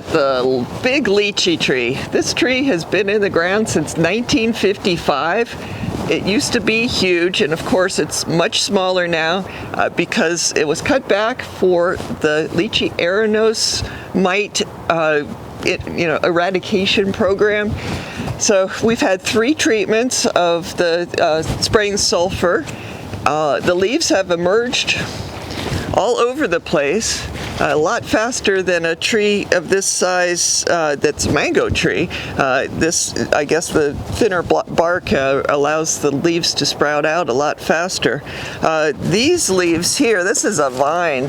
at the big lychee tree. This tree has been in the ground since 1955. It used to be huge, and of course it's much smaller now because it was cut back for the lychee aranose mite eradication program. So we've had 3 treatments of the spraying sulfur. The leaves have emerged all over the place, a lot faster than a tree of this size that's a mango tree. I guess the thinner bark allows the leaves to sprout out a lot faster. These leaves here, this is a vine.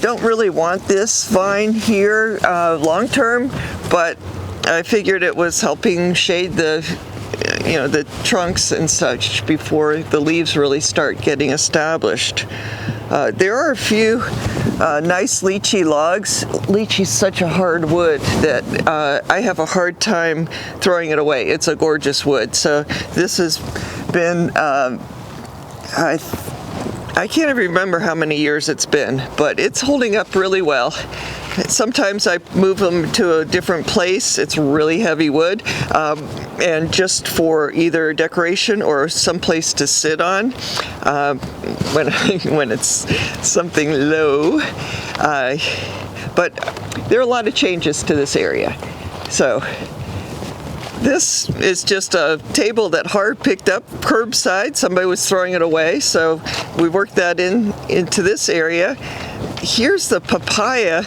Don't really want this vine here long term, but I figured it was helping shade the trunks and such before the leaves really start getting established. There are a few nice lychee logs. Lychee's such a hard wood that I have a hard time throwing it away. It's a gorgeous wood. So this has been, I can't even remember how many years it's been, but it's holding up really well. Sometimes I move them to a different place. It's really heavy wood, and just for either decoration or some place to sit on when it's something low. But there are a lot of changes to this area. So this is just a table that Hart picked up curbside. Somebody was throwing it away, so we worked that into this area. Here's the papaya.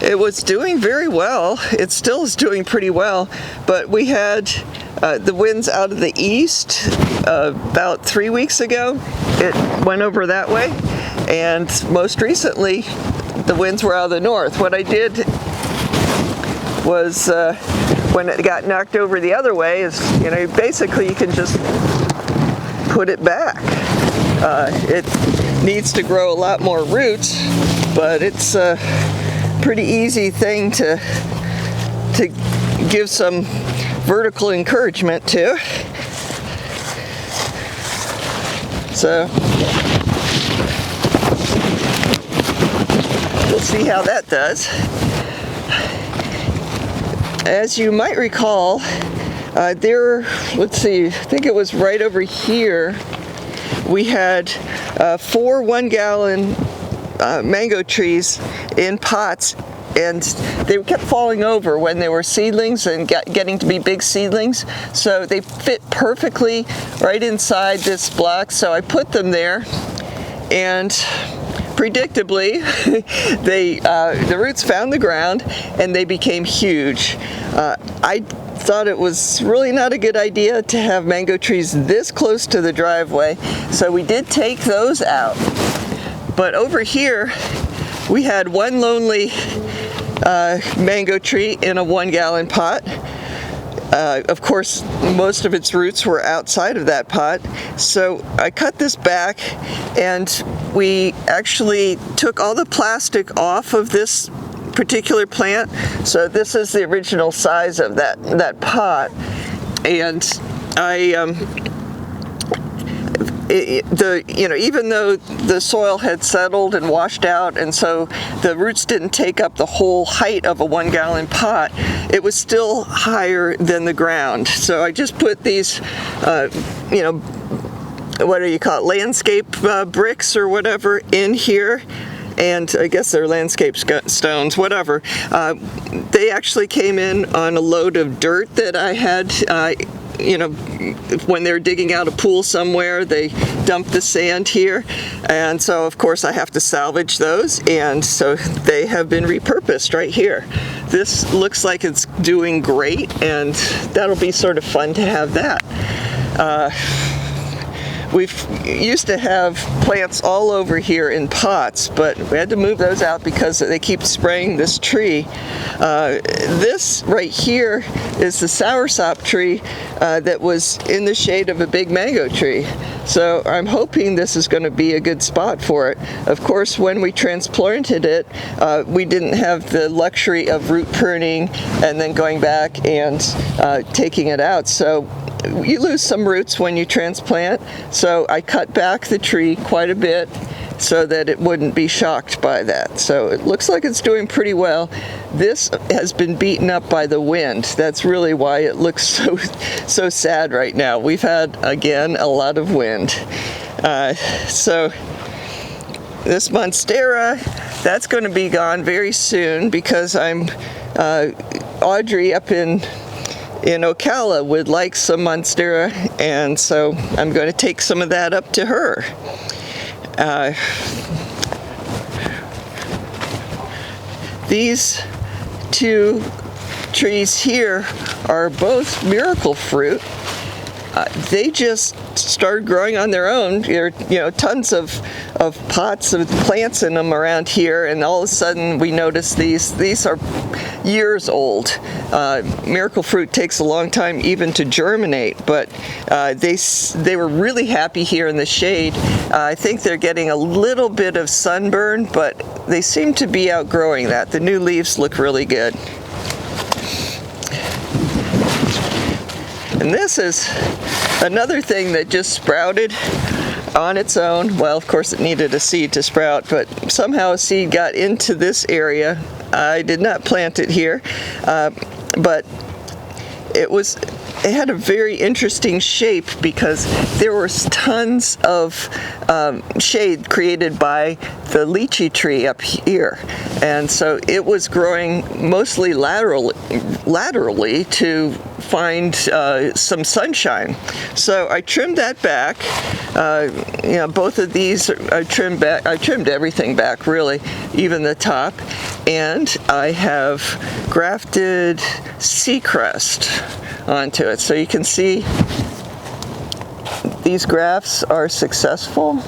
It was doing very well. It still is doing pretty well, but we had the winds out of the east about 3 weeks ago. It went over that way, and most recently the winds were out of the north. What I did was when it got knocked over the other way is, basically you can just put it back. It needs to grow a lot more roots, but it's pretty easy thing to give some vertical encouragement to. So we'll see how that does. As you might recall, let's see, I think it was right over here, we had 4 1-gallon mango trees in pots, and they kept falling over when they were seedlings and getting to be big seedlings. So they fit perfectly right inside this block. So I put them there, and predictably, the roots found the ground and they became huge. I thought it was really not a good idea to have mango trees this close to the driveway, so we did take those out. But over here, we had one lonely mango tree in a 1-gallon pot. Of course, most of its roots were outside of that pot. So I cut this back, and we actually took all the plastic off of this particular plant. So this is the original size of that pot. And even though the soil had settled and washed out, and so the roots didn't take up the whole height of a 1-gallon pot, it was still higher than the ground. So I just put these, what do you call it, landscape bricks or whatever in here. And I guess they're landscape stones, whatever. They actually came in on a load of dirt that I had. When they're digging out a pool somewhere, they dump the sand here, and so of course I have to salvage those, and so they have been repurposed right here. This looks like it's doing great, and that'll be sort of fun to have that. We've used to have plants all over here in pots, but we had to move those out because they keep spraying this tree. This right here is the soursop tree that was in the shade of a big mango tree. So I'm hoping this is going to be a good spot for it. Of course, when we transplanted it, we didn't have the luxury of root pruning and then going back and taking it out. So you lose some roots when you transplant, so I cut back the tree quite a bit so that it wouldn't be shocked by that. So it looks like it's doing pretty well. This has been beaten up by the wind. That's really why it looks so sad right now. We've had, again, a lot of wind. So this monstera, that's going to be gone very soon because Audrey up in Ocala would like some monstera, and so I'm going to take some of that up to her. These two trees here are both miracle fruit. They just started growing on their own. There are tons of pots of plants in them around here, and all of a sudden we noticed these are years old. Miracle fruit takes a long time even to germinate, but they were really happy here in the shade. I think they're getting a little bit of sunburn, but they seem to be outgrowing that. The new leaves look really good. And this is another thing that just sprouted on its own. Well, of course it needed a seed to sprout, but somehow a seed got into this area. I did not plant it here, but it had a very interesting shape because there was tons of shade created by the lychee tree up here, and so it was growing mostly laterally to find some sunshine. So I trimmed that back. Both of these I trimmed back. I trimmed everything back, really, even the top, and I have grafted Seacrest onto it. So you can see these grafts are successful.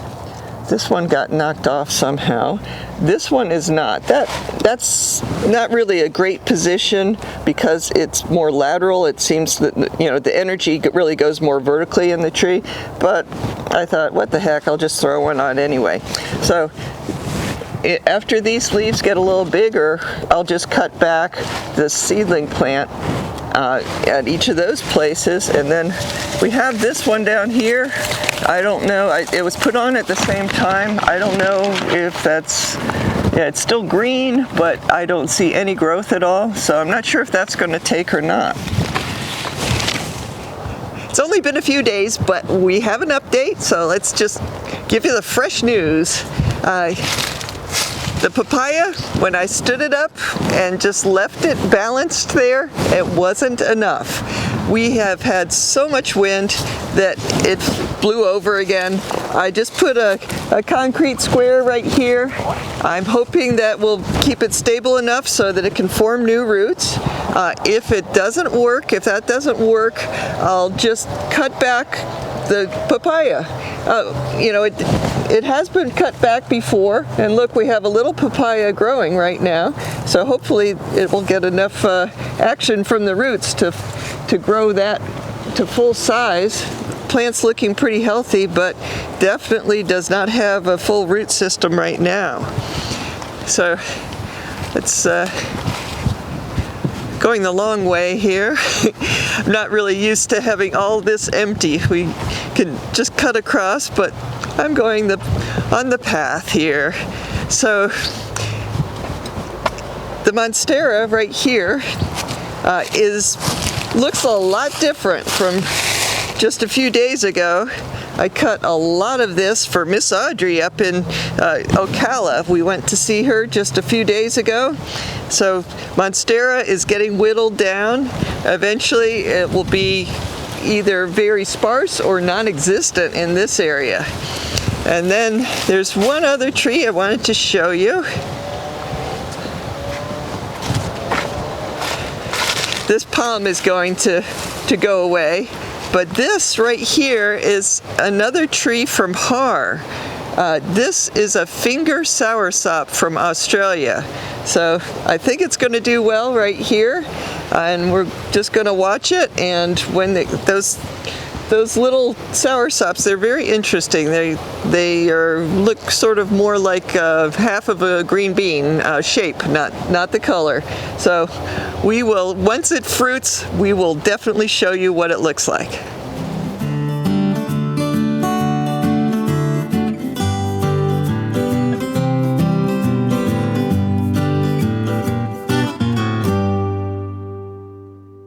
This one got knocked off somehow. This one is not. That's not really a great position because it's more lateral. It seems that the energy really goes more vertically in the tree. But I thought, what the heck? I'll just throw one on anyway. So after these leaves get a little bigger, I'll just cut back the seedling plant at each of those places, and then we have this one down here. I don't know, it was put on at the same time. I don't know if that's, it's still green, but I don't see any growth at all, so I'm not sure if that's going to take or not. It's only been a few days, but we have an update, so let's just give you the fresh news. The papaya, when I stood it up and just left it balanced there, it wasn't enough. We have had so much wind that it blew over again. I just put a concrete square right here. I'm hoping that will keep it stable enough so that it can form new roots. If that doesn't work, I'll just cut back the papaya. It has been cut back before, and look, we have a little papaya growing right now, so hopefully it will get enough action from the roots to grow that to full size. Plant's looking pretty healthy, but definitely does not have a full root system right now. So it's going the long way here. I'm not really used to having all this empty. We can just cut across, but I'm going on the path here. So the monstera right here looks a lot different from just a few days ago. I cut a lot of this for Miss Audrey up in Ocala. We went to see her just a few days ago. So monstera is getting whittled down. Eventually it will be either very sparse or non-existent in this area. And then there's one other tree I wanted to show you. This palm is going to go away, but this right here is another tree from Har. This is a finger soursop from Australia. So I think it's going to do well right here, and we're just going to watch it. And when those little soursops, they're very interesting. They look sort of more like half of a green bean shape, not the color. So we will, once it fruits, we will definitely show you what it looks like.